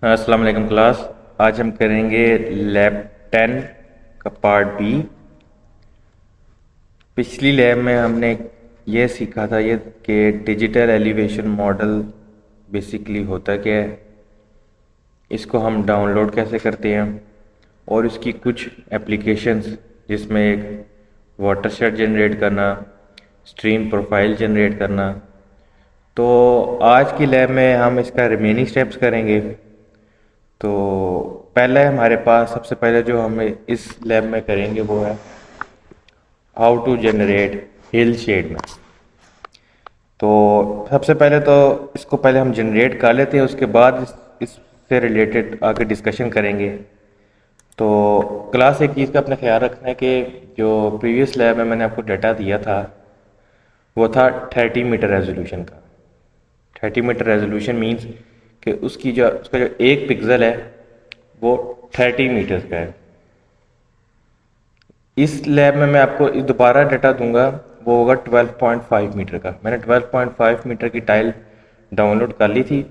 अस्सलाम वालेकुम क्लास। आज हम करेंगे लैब 10 का पार्ट बी। पिछली लैब में हमने ये सीखा था ये कि डिजिटल एलिवेशन मॉडल बेसिकली होता क्या है, इसको हम डाउनलोड कैसे करते हैं और इसकी कुछ एप्लीकेशंस जिसमें एक वाटरशेड जनरेट करना, स्ट्रीम प्रोफाइल जनरेट करना। तो आज की लैब में हम इसका रिमेनिंग स्टेप्स करेंगे। तो पहले हमारे पास सबसे पहले जो हमें इस लैब में करेंगे वो है how to generate hill shade में। तो सबसे पहले तो इसको पहले हम जनरेट कर लेते हैं, उसके बाद इससे रिलेटेड आगे डिस्कशन करेंगे। तो क्लास एक चीज़ का अपना ख्याल रखना है कि जो प्रीवियस लैब में मैंने आपको डाटा दिया था वो था 30 मीटर रेजोल्यूशन का। 30 मीटर रेजोल्यूशन मींस कि उसका जो एक पिक्सल है वो 30 मीटर्स का है। इस लैब में मैं आपको दोबारा डाटा दूंगा, वो होगा 12.5 मीटर का। मैंने 12.5 मीटर की टाइल डाउनलोड कर ली थी,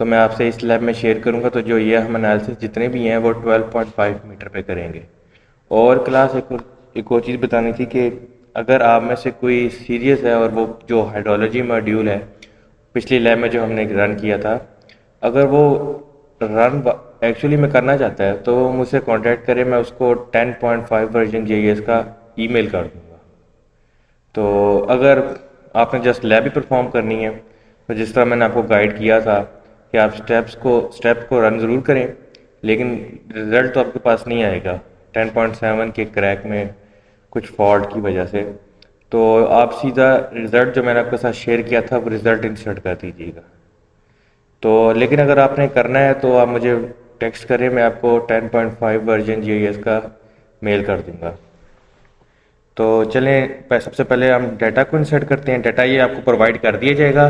तो मैं आपसे इस लैब में शेयर करूंगा। तो जो ये हम एनालिसिस जितने भी हैं वो 12.5 मीटर पे करेंगे। और क्लास एक और चीज़ बतानी थी कि अगर आप में से कोई सीरियस है और वो जो हाइड्रोलॉजी मॉड्यूल है पिछली लैब में जो हमने रन किया था, अगर वो रन एक्चुअली में करना चाहता है तो वो मुझसे कांटेक्ट करे, मैं उसको 10.5 वर्जन JS का ईमेल कर दूंगा। तो अगर आपने जस्ट लैब ही परफॉर्म करनी है तो जिस तरह मैंने आपको गाइड किया था कि आप स्टेप्स को रन ज़रूर करें, लेकिन रिज़ल्ट तो आपके पास नहीं आएगा 10.7 के क्रैक में कुछ फॉल्ट की वजह से। तो आप सीधा रिज़ल्ट जो मैंने आपके साथ शेयर किया था वो रिज़ल्ट इंसर्ट कर दीजिएगा। तो लेकिन अगर आपने करना है तो आप मुझे टेक्स्ट करें, मैं आपको 10.5 वर्जन JS का मेल कर दूंगा। तो चलें सबसे पहले हम डाटा को इंसर्ट करते हैं। डाटा ये आपको प्रोवाइड कर दिया जाएगा।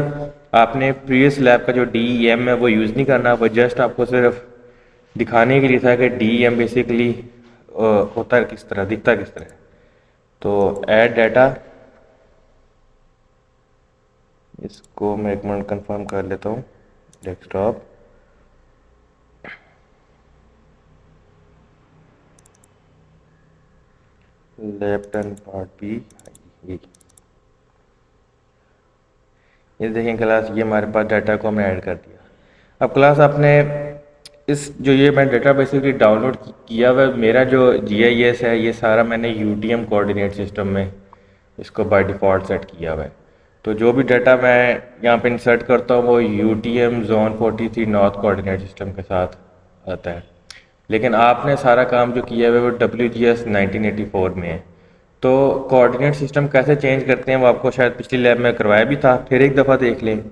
आपने प्रीवियस लैब का जो DEM है वो यूज़ नहीं करना, वो जस्ट आपको सिर्फ दिखाने के लिए था कि DEM बेसिकली होता है किस तरह, दिखता किस तरह। तो ऐड डाटा, इसको मैं एक मिनट कंफर्म कर लेता हूँ। Desktop, lab 10 part B. ये देखें क्लास, ये हमारे पास डाटा को हमने ऐड कर दिया। अब क्लास आपने इस जो ये मैं डाटा बेसिकली डाउनलोड किया हुआ है, मेरा जो GIS है ये सारा मैंने UTM कोऑर्डिनेट सिस्टम में इसको बाय डिफ़ॉल्ट सेट किया हुआ है। तो जो भी डाटा मैं यहाँ पे इंसर्ट करता हूँ वो UTM Zone 43 north coordinate system के साथ आता है। लेकिन आपने सारा काम जो किया हुआ है वो WGS 1984 में है। तो कोऑर्डिनेट सिस्टम कैसे चेंज करते हैं वो आपको शायद पिछली लैब में करवाया भी था, फिर एक दफ़ा देख लें।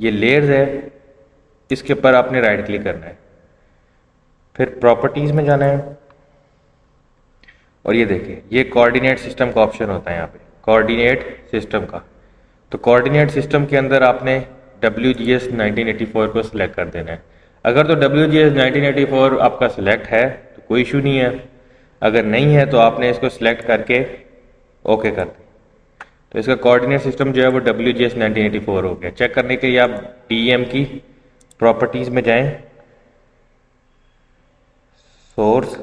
ये लेयर्स है, इसके ऊपर आपने राइट क्लिक करना है, फिर प्रॉपर्टीज़ में जाना है और ये देखिए ये कोऑर्डिनेट सिस्टम का ऑप्शन होता है यहाँ पे, कोऑर्डिनेट सिस्टम का। तो कोऑर्डिनेट सिस्टम के अंदर आपने WGS 1984 को सिलेक्ट कर देना है। अगर तो WGS 1984 आपका सिलेक्ट है तो कोई इशू नहीं है, अगर नहीं है तो आपने इसको सिलेक्ट करके ओके कर दें। तो इसका कोऑर्डिनेट सिस्टम जो है वो WGS 1984 हो गया। चेक करने के लिए आप DEM की प्रॉपर्टीज़ में जाएं, सोर्स,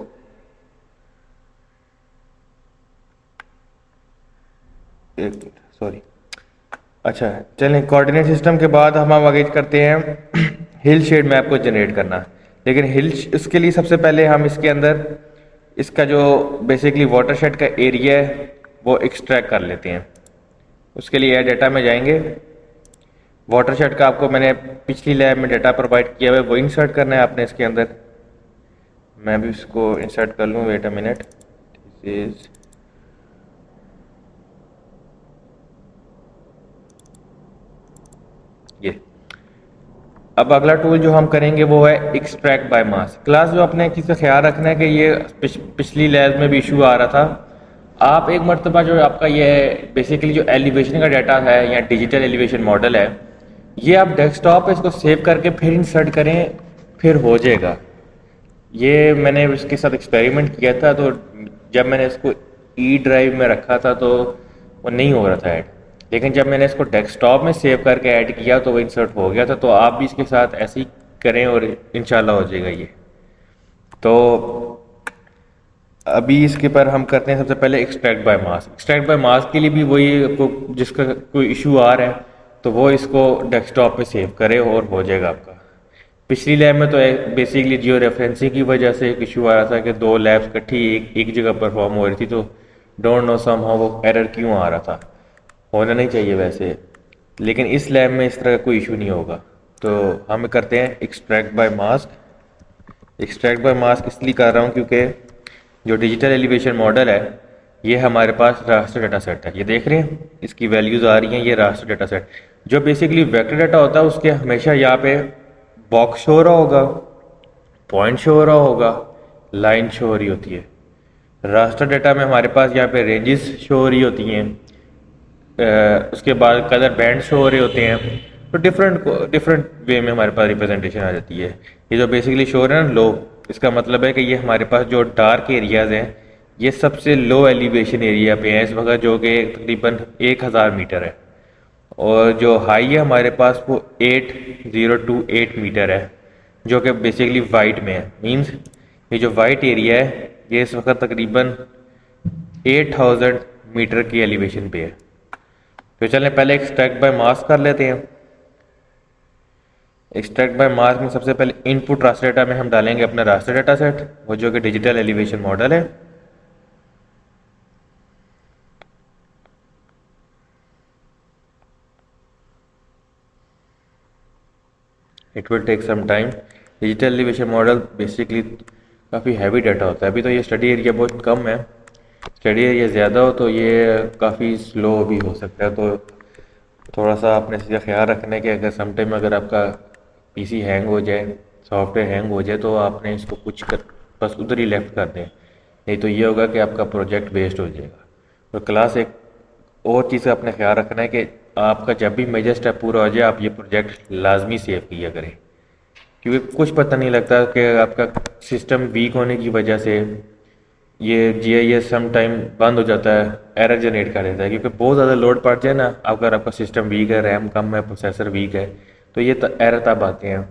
सॉरी, अच्छा चलें। कोऑर्डिनेट सिस्टम के बाद हम आगे करते हैं हिल शेड मैप को जनरेट करना। लेकिन इसके लिए सबसे पहले हम इसके अंदर इसका जो बेसिकली वाटरशेड का एरिया है वो एक्सट्रैक्ट कर लेते हैं। उसके लिए डाटा में जाएंगे, वाटरशेड का आपको मैंने पिछली लैब में डाटा प्रोवाइड किया हुआ है वो इंसर्ट करना है आपने इसके अंदर। मैं भी इसको इंसर्ट कर लूँ, wait a minute. This is ये। अब अगला टूल जो हम करेंगे वो है एक्सट्रैक्ट बाय मास। क्लास जो अपने चीज़ का ख्याल रखना है कि ये पिछली लैब में भी इशू आ रहा था। आप एक मरतबा जो आपका ये बेसिकली जो एलिवेशन का डाटा है या डिजिटल एलिवेशन मॉडल है, ये आप डेस्कटॉप पे इसको सेव करके फिर इंसर्ट करें, फिर हो जाएगा। ये मैंने इसके साथ एक्सपेरिमेंट किया था, तो जब मैंने इसको ड्राइव में रखा था तो वो नहीं हो रहा था ऐड, लेकिन जब मैंने इसको डेस्कटॉप में सेव करके ऐड किया तो वो इंसर्ट हो गया था। तो आप भी इसके साथ ऐसे ही करें और इंशाल्लाह हो जाएगा ये। तो अभी इसके पर हम करते हैं सबसे पहले extract by mask. Extract by mask के लिए भी वही आपको जिसका कोई इशू आ रहा है तो वो इसको डेस्कटॉप पे सेव करे और हो जाएगा आपका। पिछली लैब में तो बेसिकली जियो रेफरेंसिंग की वजह से एक इशू आ रहा था कि दो लैब्स इकट्ठी एक जगह परफॉर्म हो रही थी, तो डोंट नो सम हाउ वो एरर क्यों आ रहा था। होना नहीं चाहिए वैसे, लेकिन इस लैब में इस तरह का कोई इशू नहीं होगा। तो हम करते हैं extract by mask. Extract by mask इसलिए कर रहा हूँ क्योंकि जो डिजिटल एलिवेशन मॉडल है ये हमारे पास रास्टर डाटा सेट है। ये देख रहे हैं इसकी वैल्यूज़ आ रही हैं, ये रास्टर डाटा सेट। जो बेसिकली वेक्टर डाटा होता है उसके हमेशा यहाँ पे बॉक्स शो हो रहा होगा, पॉइंट शो हो रहा होगा, लाइन शो हो रही होती है। रास्टर डाटा में हमारे पास यहाँ पे रेंजेस शो हो रही होती हैं, उसके बाद कलर बैंड शो हो रहे होते हैं। तो डिफरेंट वे में हमारे पास रिप्रेजेंटेशन आ जाती है। ये जो बेसिकली शो हो रहा है ना लो, इसका मतलब है कि ये हमारे पास जो डार्क एरियाज हैं ये सबसे लो एलिवेशन एरिया पे हैं इस वक्त, जो कि तकरीबन 1000 मीटर है। और जो हाई है हमारे पास वो 8028 मीटर है, जो कि बेसिकली वाइट में है। मींस ये जो वाइट एरिया है ये इस वक्त तकरीबन 8000 मीटर की एलिवेशन पे है। तो चलें पहले एक्सट्रैक्ट बाय मास कर लेते हैं। एक्सट्रैक्ट बाय मास में सबसे पहले इनपुट रास्टर डाटा में हम डालेंगे अपना रास्टर डाटा सेट, वो जो कि डिजिटल एलिवेशन मॉडल है। It will take some time. Digital elevation model basically काफ़ी हैवी डाटा होता है। अभी तो ये स्टडी एरिया बहुत कम है, स्टडी एरिया ज़्यादा हो तो ये काफ़ी स्लो भी हो सकता है। तो थोड़ा सा आपने इसका ख्याल रखना है कि अगर समटाइम अगर आपका पीसी हैंग हो जाए, सॉफ्टवेयर हैंग हो जाए, तो आपने इसको कुछ कर बस उधर ही लेफ्ट कर दें, नहीं तो ये होगा कि आपका प्रोजेक्ट वेस्ट हो जाएगा। तो क्लास एक और चीज़ का आपने ख्याल रखना है कि आपका जब भी मेजर स्टेप पूरा हो जाए आप ये प्रोजेक्ट लाजमी सेव किया करें, क्योंकि कुछ पता नहीं लगता कि आपका सिस्टम वीक होने की वजह से ये जीआईएस सम टाइम बंद हो जाता है, एरर जनरेट कर देता है। क्योंकि बहुत ज़्यादा लोड पड़ जाए ना, अगर आपका सिस्टम वीक है, रैम कम है, प्रोसेसर वीक है, तो ये एरर तब आते हैं।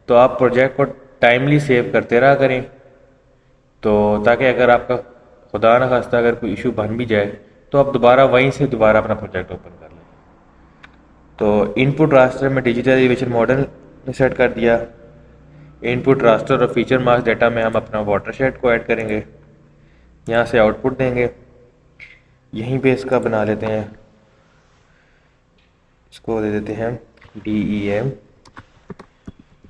तो आप प्रोजेक्ट को टाइमली सेव करते रहा करें, तो ताकि अगर आपका खुदा न खास्ता अगर कोई इशू बन भी जाए तो आप दोबारा वहीं से दोबारा अपना प्रोजेक्ट ओपन कर लें। तो इनपुट रास्टर में डिजिटल एलिवेशन मॉडल सेट कर दिया। इनपुट रास्टर और फीचर मास्क डाटा में हम अपना वाटरशेड को ऐड करेंगे, यहाँ से आउटपुट देंगे। यहीं पे इसका बना लेते हैं, इसको दे देते हैं DEM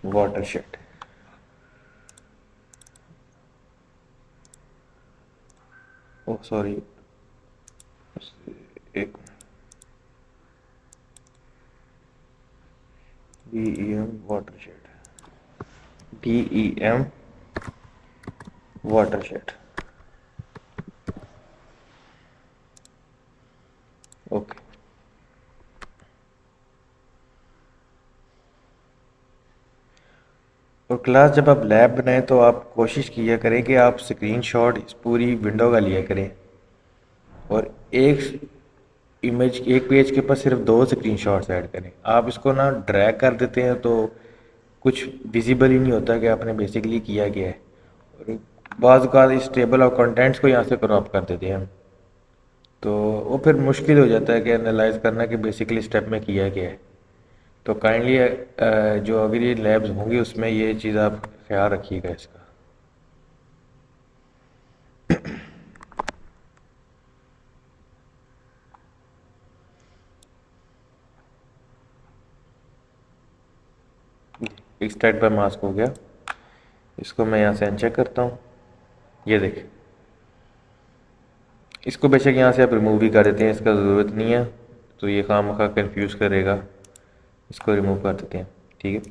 वाटरशेड। ओह सॉरी, एक DEM watershed, DEM watershed. Okay, और क्लास जब आप लैब बनाएं तो आप कोशिश किया करें कि आप स्क्रीनशॉट इस पूरी विंडो का लिया करें, और एक इमेज एक पेज के ऊपर सिर्फ 2 स्क्रीनशॉट्स ऐड करें। आप इसको ना ड्रैग कर देते हैं तो कुछ विजिबल ही नहीं होता कि आपने बेसिकली किया क्या है, और बाज़ औक़ात इस टेबल ऑफ कंटेंट्स को यहाँ से क्रॉप कर देते हैं, तो वो फिर मुश्किल हो जाता है कि एनालाइज करना कि बेसिकली स्टेप में किया क्या है। तो काइंडली जो अगली लैब्स होंगी उसमें ये चीज़ आप ख्याल रखिएगा इसका। एक्सट्रैक्ट बाय मास्क हो गया, इसको मैं यहाँ से अनचेक करता हूँ। ये देखें, इसको बेशक यहाँ से आप रिमूव भी कर देते हैं, इसका ज़रूरत नहीं है, तो ये खामखा कंफ्यूज करेगा, इसको रिमूव कर देते हैं। ठीक है,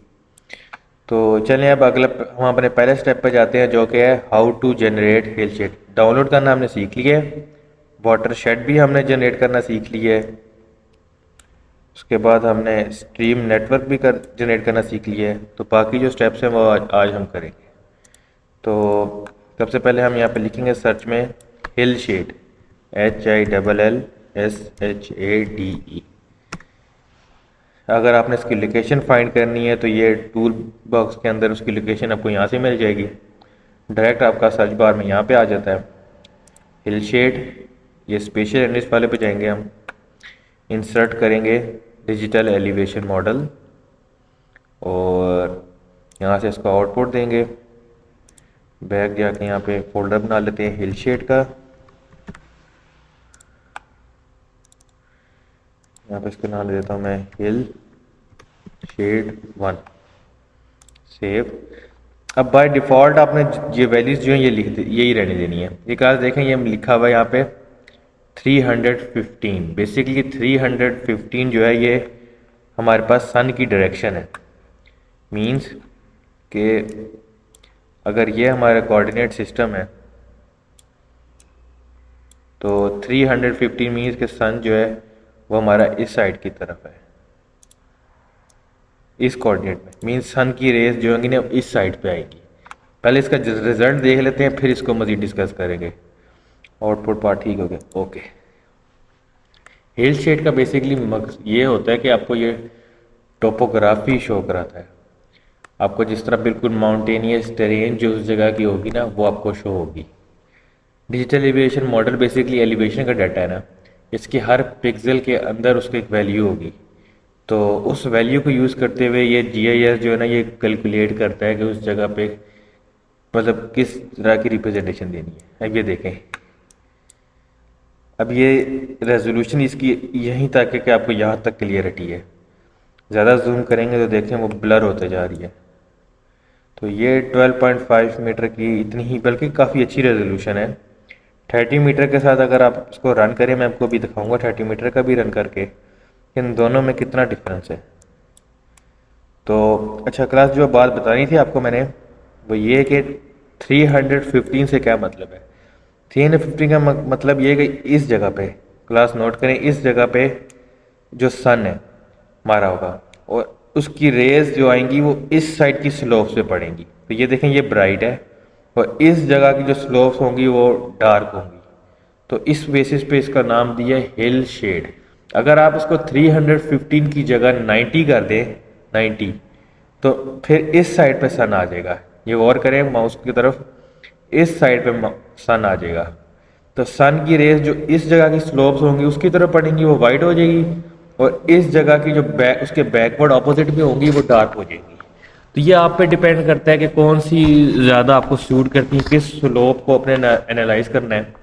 तो चलें अब अगला हम अपने पहले स्टेप पे जाते हैं, जो कि है how to generate hill shade. Download करना हमने सीख लिया है, वाटर शेड भी हमने जनरेट करना सीख लिया है, उसके बाद हमने स्ट्रीम नेटवर्क भी जनरेट करना सीख लिया है। तो बाकी जो स्टेप्स हैं वो आज हम करेंगे। तो सबसे पहले हम यहाँ पे लिखेंगे सर्च में हिल शेड, HILLSHADE। अगर आपने इसकी लोकेशन फाइंड करनी है तो ये टूल बॉक्स के अंदर उसकी लोकेशन आपको यहाँ से मिल जाएगी। डायरेक्ट आपका सर्च बार में यहाँ पे आ जाता है हिल शेड। ये स्पेशल एनालिस्ट वाले पे जाएंगे हम, इंसर्ट करेंगे डिजिटल एलिवेशन मॉडल और यहाँ से इसको आउटपुट देंगे। बैक जाके यहाँ पे फोल्डर बना लेते हैं हिल शेड का। यहाँ पे इसका नाम दे देता हूँ मैं हिल शेड 1। सेव। अब बाय डिफ़ॉल्ट आपने ये वैल्यूज़ जो है ये लिख दे, यही रहने देनी है। ये क्लास देखें ये लिखा हुआ है यहाँ पे 315। बेसिकली 315 जो है ये हमारे पास सन की डायरेक्शन है। मींस कि अगर ये हमारा कोऑर्डिनेट सिस्टम है तो 315 मीन्स के सन जो है वो हमारा इस साइड की तरफ है, इस कोऑर्डिनेट में। मीन्स सन की रेस जो होंगी ना इस साइड पे आएगी। पहले इसका रिजल्ट देख लेते हैं, फिर इसको मज़ीद डिस्कस करेंगे। आउटपुट पार्ट ठीक हो गया, ओके। हिल शेड का बेसिकली मकसद ये होता है कि आपको ये टोपोग्राफी शो कराता है। आपको जिस तरह बिल्कुल माउंटेनियस टेरेन जो उस जगह की होगी ना वो आपको शो होगी। Digital elevation model basically elevation का डाटा है ना, इसके हर पिक्सल के अंदर उसकी एक वैल्यू होगी। तो उस वैल्यू को यूज़ करते हुए ये जीआईएस जो है ना ये कैलकुलेट करता है कि उस जगह पे मतलब किस तरह की रिप्रेजेंटेशन देनी है। अब ये देखें, अब ये रेजोल्यूशन इसकी यहीं तक है कि आपको यहाँ तक क्लियरिटी है। ज़्यादा जूम करेंगे तो देखें वो ब्लर होते जा रही है। तो ये 12.5 मीटर की इतनी ही बल्कि काफ़ी अच्छी रेजोल्यूशन है। 30 मीटर के साथ अगर आप इसको रन करें, मैं आपको अभी दिखाऊंगा 30 मीटर का भी रन करके इन दोनों में कितना डिफरेंस है। तो अच्छा क्लास जो बात बतानी थी आपको मैंने वो ये कि 315 से क्या मतलब है। 315 का मतलब ये कि इस जगह पे क्लास नोट करें, इस जगह पे जो सन है मारा होगा और उसकी रेज जो आएंगी वो इस साइड की स्लोप पे पड़ेंगी। तो ये देखें ये ब्राइट है और इस जगह की जो स्लोप्स होंगी वो डार्क होंगी। तो इस बेसिस पे इसका नाम दिया है हिल शेड। अगर आप इसको 315 की जगह 90 कर दें, 90, तो फिर इस साइड पे सन आ जाएगा। ये गौर करें माउस की तरफ, इस साइड पे सन आ जाएगा। तो सन की रेस जो इस जगह की स्लोप्स होंगी उसकी तरफ पड़ेंगी वो वाइट हो जाएगी और इस जगह की जो उसके बैकवर्ड ऑपोजिट में होंगी वो डार्क हो जाएगी। तो ये आप पे डिपेंड करता है कि कौन सी ज़्यादा आपको सूट करती है, किस स्लोप को अपने एनालाइज करना है।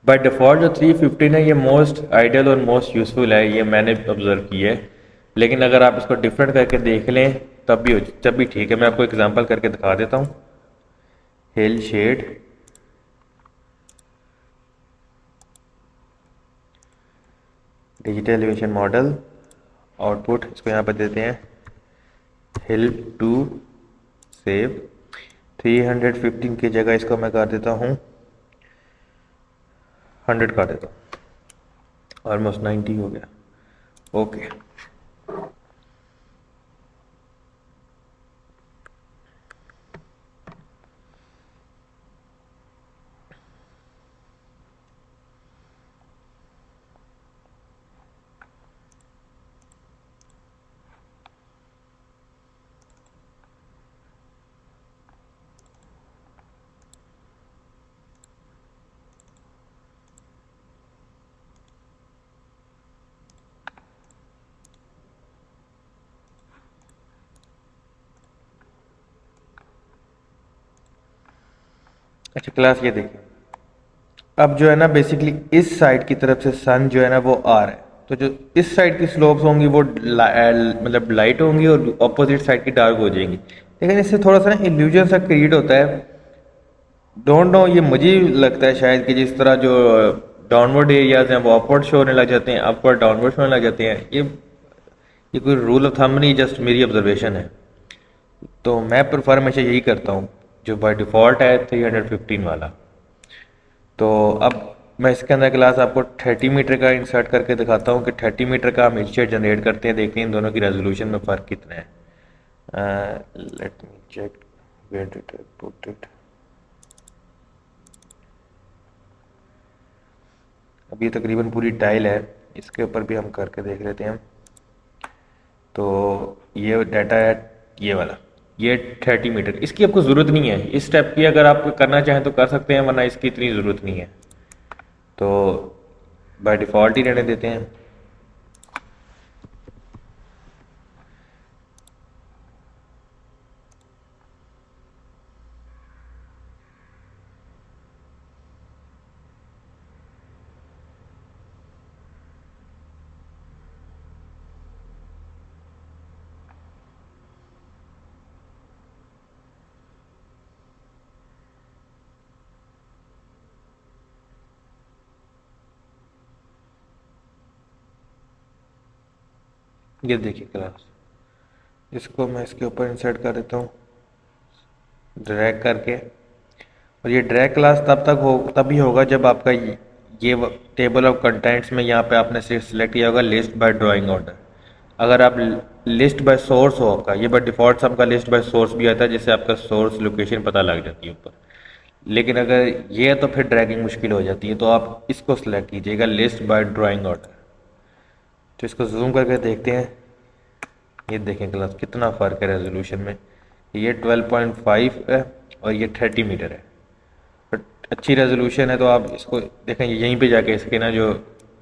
बाय डिफ़ॉल्ट जो 315 है ये मोस्ट आइडियल और मोस्ट यूज़फुल है, ये मैंने ऑब्जर्व किया है। लेकिन अगर आप इसको डिफरेंट करके देख लें तब भी ठीक है। मैं आपको एग्जांपल करके दिखा देता हूँ। Hill shade, digital elevation model, output इसको यहाँ पर देते हैं हिल 2, सेव। 315 की जगह इसको मैं कर देता हूँ 100 कर देता हूँ, ऑलमोस्ट 90 हो गया, ओके। अच्छा क्लास ये देखिए, अब जो है ना बेसिकली इस साइड की तरफ से सन जो है ना वो आ रहा है। तो जो इस साइड की स्लोप्स होंगी वो मतलब लाइट होंगी और अपोजिट साइड की डार्क हो जाएंगी। लेकिन इससे थोड़ा सा ना इल्यूजन सा क्रिएट होता है। डोंट नो, ये मुझे लगता है शायद कि जिस तरह जो डाउनवर्ड एरियाज हैं वो अपवर्ड शो होने लग जाते हैं, अपवर्ड डाउनवर्ड शो होने लग जाते हैं। ये कोई रूल ऑफ थंब नहीं, जस्ट मेरी ऑब्जर्वेशन है। तो मैं प्रेफर हमेशा यही करता हूँ जो बाय डिफ़ॉल्ट है 315 वाला। तो अब मैं इसके अंदर क्लास आपको 30 मीटर का इंसर्ट करके दिखाता हूँ कि 30 मीटर का हम हिल शेड जनरेट करते हैं, देखते हैं इन दोनों की रेजोल्यूशन में फ़र्क कितना है। Let me check where did I put it. अब ये तकरीबन पूरी टाइल है, इसके ऊपर भी हम करके देख लेते हैं। तो ये डाटा है ये वाला, ये 30 मीटर। इसकी आपको ज़रूरत नहीं है, इस स्टेप की अगर आप करना चाहें तो कर सकते हैं, वरना इसकी इतनी ज़रूरत नहीं है। तो बाय डिफ़ॉल्ट ही रहने देते हैं। ये देखिए क्लास, इसको मैं इसके ऊपर इंसर्ट कर देता हूँ ड्रैग करके। और ये ड्रैग क्लास तभी होगा जब आपका ये टेबल ऑफ कंटेंट्स में यहाँ पे आपने सिलेक्ट किया होगा लिस्ट बाय ड्राइंग ऑर्डर। अगर आप लिस्ट बाय सोर्स हो आपका, ये बाय डिफ़ॉल्ट आपका लिस्ट बाय सोर्स भी आता है, जिससे आपका सोर्स लोकेशन पता लग जाती है ऊपर। लेकिन अगर ये है तो फिर ड्रैगिंग मुश्किल हो जाती है, तो आप इसको सिलेक्ट कीजिएगा लिस्ट बाय ड्राइंग ऑर्डर। तो इसको जूम करके देखते हैं। ये देखें क्लास कितना फ़र्क है रेजोल्यूशन में, ये 12.5 है और ये 30 मीटर है। बट अच्छी रेजोल्यूशन है, तो आप इसको देखें, यहीं पे जाके इसकी ना जो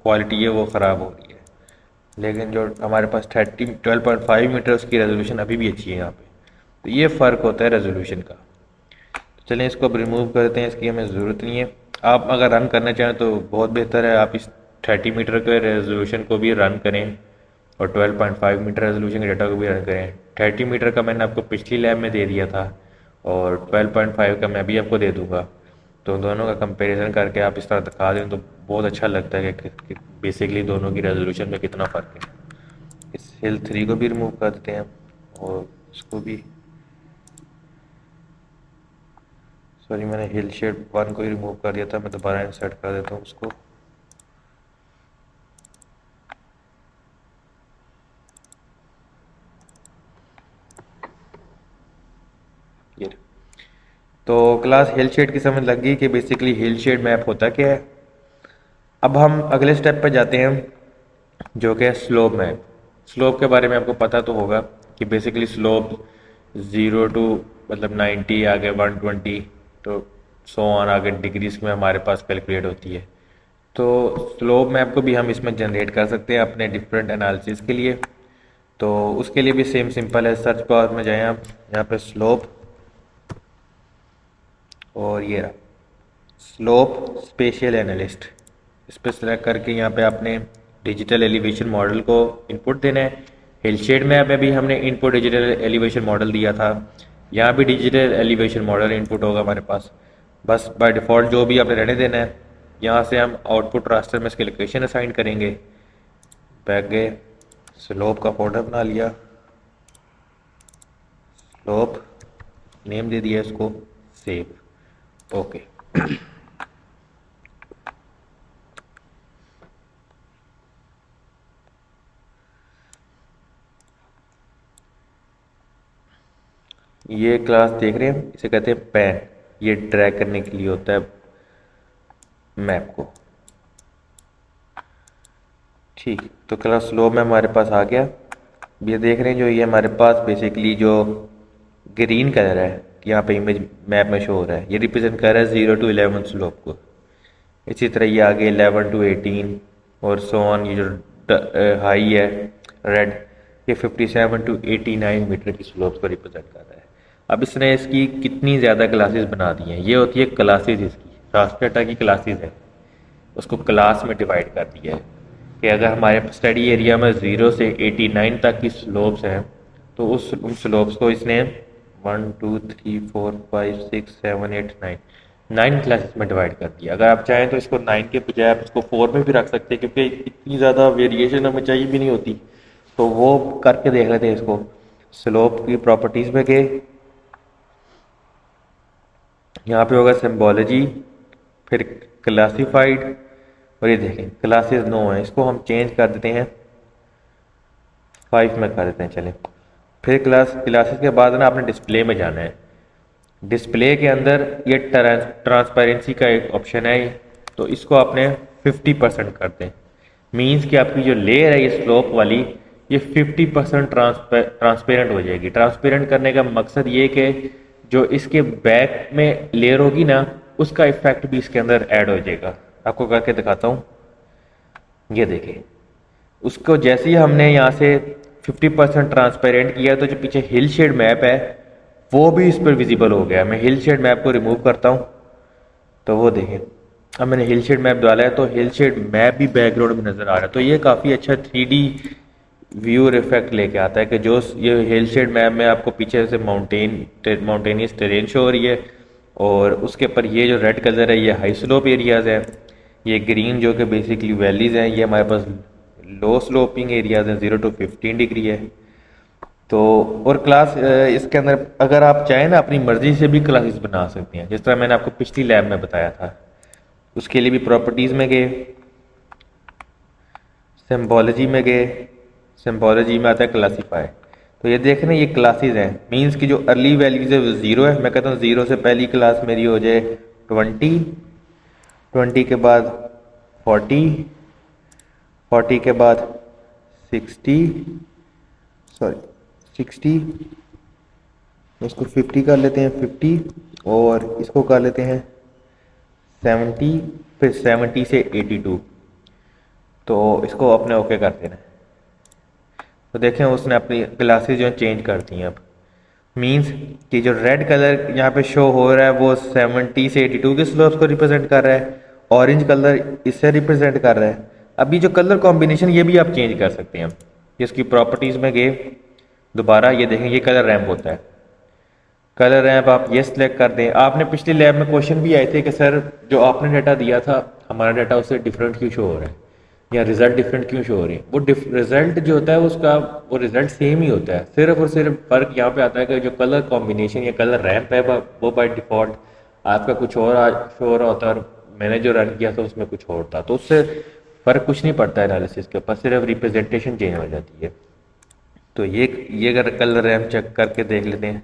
क्वालिटी है वो ख़राब हो रही है। लेकिन जो हमारे पास 12.5 मीटर उसकी रेजोल्यूशन अभी भी अच्छी है यहाँ पे। तो ये फ़र्क होता है रेजोल्यूशन का। तो चलें इसको अब रिमूव करते हैं, इसकी हमें ज़रूरत नहीं है। आप अगर रन करना चाहें तो बहुत बेहतर है, आप इस 30 मीटर के रेजोल्यूशन को भी रन करें और 12.5 मीटर रेजोल्यूशन के डाटा को भी रन करें। 30 मीटर का मैंने आपको पिछली लैब में दे दिया था और 12.5 का मैं भी आपको दे दूंगा। तो दोनों का कंपैरिजन करके आप इस तरह दिखा दें तो बहुत अच्छा लगता है कि बेसिकली दोनों की रेजोल्यूशन में कितना फ़र्क है। इस हिल 3 को भी रिमूव कर देते हैं और इसको भी, सॉरी मैंने हिल शेड 1 को ही रिमूव कर दिया था, मैं दोबारा इंसर्ट कर देता हूँ उसको। ये तो क्लास हिल शेड की समझ लग गई कि बेसिकली हिल शेड मैप होता क्या है। अब हम अगले स्टेप पर जाते हैं जो कि है स्लोप मैप। स्लोप के बारे में आपको पता तो होगा कि बेसिकली स्लोप 0 टू मतलब 90 आगे 120 तो 100 ऑन आगे डिग्रीज में हमारे पास कैलकुलेट होती है। तो स्लोप मैप को भी हम इसमें जनरेट कर सकते हैं अपने डिफरेंट एनालिसिस के लिए। तो उसके लिए भी सेम सिंपल है, सर्च बार में जाएं आप, यहाँ पे स्लोप और ये रहा स्लोप स्पेशियल एनालिस्ट, इस पर सेलेक्ट करके यहाँ पे आपने डिजिटल एलिवेशन मॉडल को इनपुट देना है। हिलशेड मैप में भी हमने इनपुट डिजिटल एलिवेशन मॉडल दिया था, यहाँ भी डिजिटल एलिवेशन मॉडल इनपुट होगा हमारे पास। बस बाय डिफ़ॉल्ट जो भी आपने रहने देना है। यहाँ से हम आउटपुट रास्टर में इसकी लोकेशन असाइन करेंगे। बैक गए, स्लोप का फोल्डर बना लिया, स्लोप नेम दे दिया इसको, सेव, ओके। ये क्लास देख रहे हैं, इसे कहते हैं पैन, ये ड्रैग करने के लिए होता है मैप को। ठीक, तो क्लास स्लोप में हमारे पास आ गया। ये देख रहे हैं जो ये हमारे पास बेसिकली जो ग्रीन कलर है यहाँ पे इमेज मैप में शो हो रहा है, ये रिप्रेजेंट कर रहा है 0 to 11 स्लोप को। इसी तरह ये आगे 11 to 18 और सो ऑन, ये जो हाई है रेड, ये 57 to 89 मीटर की स्लोप को रिप्रेजेंट कर रहा है। अब इसने इसकी कितनी ज़्यादा क्लासेस बना दी हैं, ये होती है क्लासेस, इसकी रास्टर डाटा की क्लासेस है, उसको क्लास में डिवाइड कर दिया है कि अगर हमारे स्टडी एरिया में 0 से 89 तक की स्लोप्स हैं तो उन स्लोप्स को इसने 1 2 3 4 5 6 7 8 9 क्लासेस में डिवाइड कर दिया। अगर आप चाहें तो इसको 9 के बजाय आप इसको 4 में भी रख सकते हैं, क्योंकि इतनी ज़्यादा वेरिएशन हमें चाहिए भी नहीं होती। तो वो करके देख लेते हैं इसको। स्लोप की प्रॉपर्टीज़ में गए, यहाँ पे होगा सिम्बोलॉजी, फिर क्लासिफाइड, और ये देखें क्लासेस 9 है, इसको हम चेंज कर देते हैं 5 में कर देते हैं। चलें, फिर क्लासेस के बाद ना आपने डिस्प्ले में जाना है। डिस्प्ले के अंदर ये ट्रांसपेरेंसी का एक ऑप्शन है, तो इसको आपने 50% कर दें। मीन्स कि आपकी जो लेयर है ये स्लोप वाली, ये 50% ट्रांसपेरेंट हो जाएगी। ट्रांसपेरेंट करने का मकसद ये कि जो इसके बैक में लेयर होगी ना, उसका इफेक्ट भी इसके अंदर ऐड हो जाएगा। आपको करके दिखाता हूँ, ये देखिए। उसको जैसे ही हमने यहाँ से 50% ट्रांसपेरेंट किया तो जो पीछे हिल शेड मैप है वो भी इस पर विजिबल हो गया। मैं हिल शेड मैप को रिमूव करता हूँ तो वो देखें, अब मैंने हिल शेड मैप डाला है तो हिल शेड मैप भी बैकग्राउंड में नज़र आ रहा है। तो ये काफ़ी अच्छा 3D व्यू इफेक्ट लेके आता है कि जो ये हिल शेड मैप में आपको पीछे से माउंटेनियस टेरेन शो हो रही है, और उसके ऊपर ये जो रेड कलर है ये हाई स्लोप एरियाज़ हैं, ये ग्रीन जो कि बेसिकली वैलीज़ हैं, ये हमारे पास लो स्लोपिंग एरियाज़ हैं, 0 to 15 डिग्री है। तो और क्लास इसके अंदर अगर आप चाहें ना अपनी मर्ज़ी से भी क्लासेस बना सकते हैं, जिस तरह मैंने आपको पिछली लैब में बताया था। उसके लिए भी प्रॉपर्टीज़ में गए, सिम्बोलॉजी में गए, सिम्बोलॉजी में आता है क्लासीफाई। तो ये देख रहे हैं ये क्लासेस हैं, मींस की जो अर्ली वैल्यूज है वो 0 है। मैं कहता हूँ 0 से पहली क्लास मेरी हो जाए 20, 20 के बाद 40, 40 के बाद 60, सॉरी 60, इसको 50 कर लेते हैं 50, और इसको कर लेते हैं 70, फिर 70 से 82। तो इसको अपने ओके कर देना है। तो देखें उसने अपनी क्लासेस जो चेंज कर दी हैं। अब मींस कि जो रेड कलर यहाँ पे शो हो रहा है वो 70 से 82 के स्लोप्स को रिप्रेजेंट कर रहा है, ऑरेंज कलर इससे रिप्रेजेंट कर रहा है। अभी जो कलर कॉम्बिनेशन ये भी आप चेंज कर सकते हैं। इसकी प्रॉपर्टीज़ में गए दोबारा, ये देखें ये कलर रैंप होता है। कलर रैंप आप ये सिलेक्ट कर दें। आपने पिछली लैब में क्वेश्चन भी आए थे कि सर जो आपने डाटा दिया था हमारा डाटा उससे डिफरेंट क्यों शो हो रहा है, या रिजल्ट डिफरेंट क्यों शो हो रही है। वो रिजल्ट जो होता है उसका वो रिजल्ट सेम ही होता है, सिर्फ और सिर्फ फ़र्क यहाँ पे आता है कि जो कलर कॉम्बिनेशन या कलर रैंप है वो बाय डिफ़ॉल्ट आपका कुछ और शो हो रहा होता है, और मैंने जो रन किया था उसमें कुछ और था। तो उससे फ़र्क कुछ नहीं पड़ता है एनालिसिस के ऊपर, सिर्फ रिप्रेजेंटेशन चेंज हो जाती है। तो ये अगर कलर रैंप चेक करके देख लेते हैं